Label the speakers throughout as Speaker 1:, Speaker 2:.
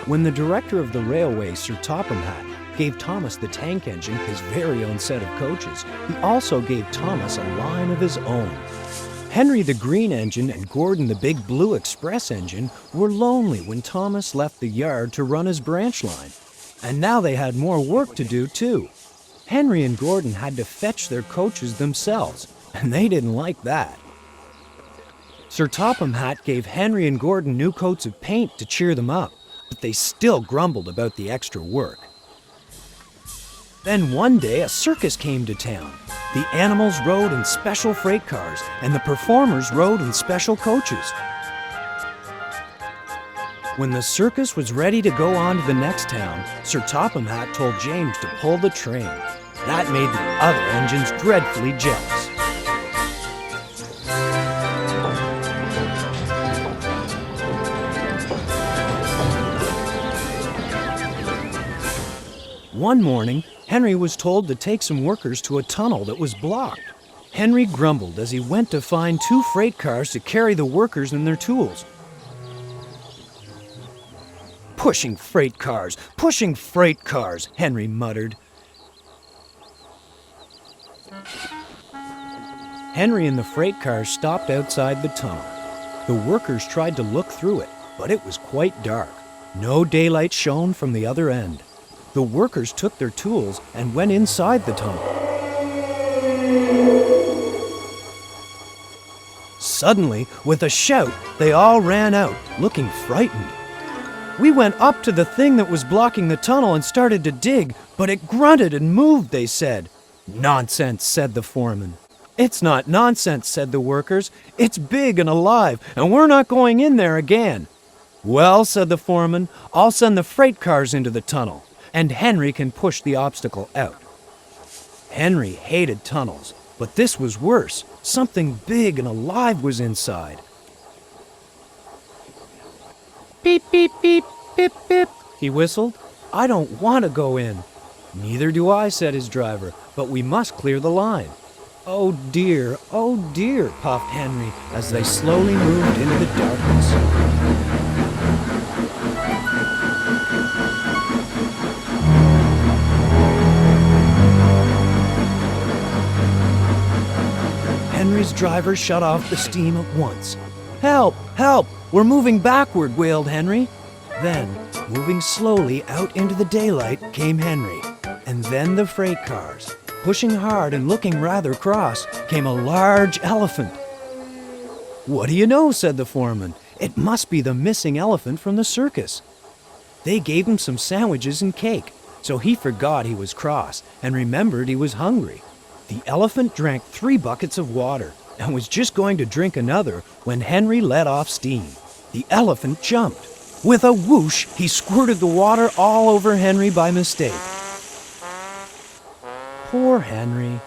Speaker 1: When the director of the railway, Sir Topham Hatt, gave Thomas the tank engine, his very own set of coaches, he also gave Thomas a line of his own. Henry the green engine and Gordon the big blue express engine were lonely when Thomas left the yard to run his branch line. And now they had more work to do too. Henry and Gordon had to fetch their coaches themselves, and they didn't like that. Sir Topham Hatt gave Henry and Gordon new coats of paint to cheer them up, but they still grumbled about the extra work. Then one day a circus came to town. The animals rode in special freight cars, and the performers rode in special coaches. When the circus was ready to go on to the next town, Sir Topham Hatt told James to pull the train. That made the other engines dreadfully jealous. One morning, Henry was told to take some workers to a tunnel that was blocked. Henry grumbled as he went to find 2 freight cars to carry the workers and their tools. Pushing freight cars, Henry muttered. Henry and the freight cars stopped outside the tunnel. The workers tried to look through it, but it was quite dark. No daylight shone from the other end. The workers took their tools and went inside the tunnel. Suddenly, with a shout, they all ran out, looking frightened. "We went up to the thing that was blocking the tunnel and started to dig, but it grunted and moved," they said. "Nonsense," said the foreman. "It's not nonsense," said the workers. "It's big and alive, and we're not going in there again." "Well," said the foreman, "I'll send the freight cars into the tunnel, and Henry can push the obstacle out." Henry hated tunnels, but this was worse. Something big and alive was inside. "Beep, beep, beep, beep, beep," he whistled. "I don't want to go in." "Neither do I," said his driver, "but we must clear the line." Oh dear, puffed Henry as they slowly moved into the darkness. Henry's driver shut off the steam at once. "Help! Help! We're moving backward," wailed Henry. Then, moving slowly out into the daylight, came Henry, and then the freight cars. Pushing hard and looking rather cross, came a large elephant. "What do you know?" said the foreman. "It must be the missing elephant from the circus." They gave him some sandwiches and cake, so he forgot he was cross and remembered he was hungry. The elephant drank 3 buckets of water and was just going to drink another when Henry let off steam. The elephant jumped. With a whoosh, he squirted the water all over Henry by mistake. Poor Henry.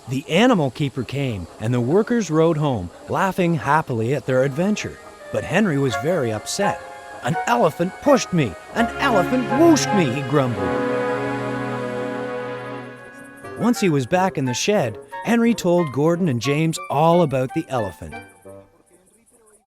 Speaker 1: The animal keeper came, and the workers rode home, laughing happily at their adventure. But Henry was very upset. "An elephant pushed me! An elephant whooshed me!" he grumbled. Once he was back in the shed, Henry told Gordon and James all about the elephant.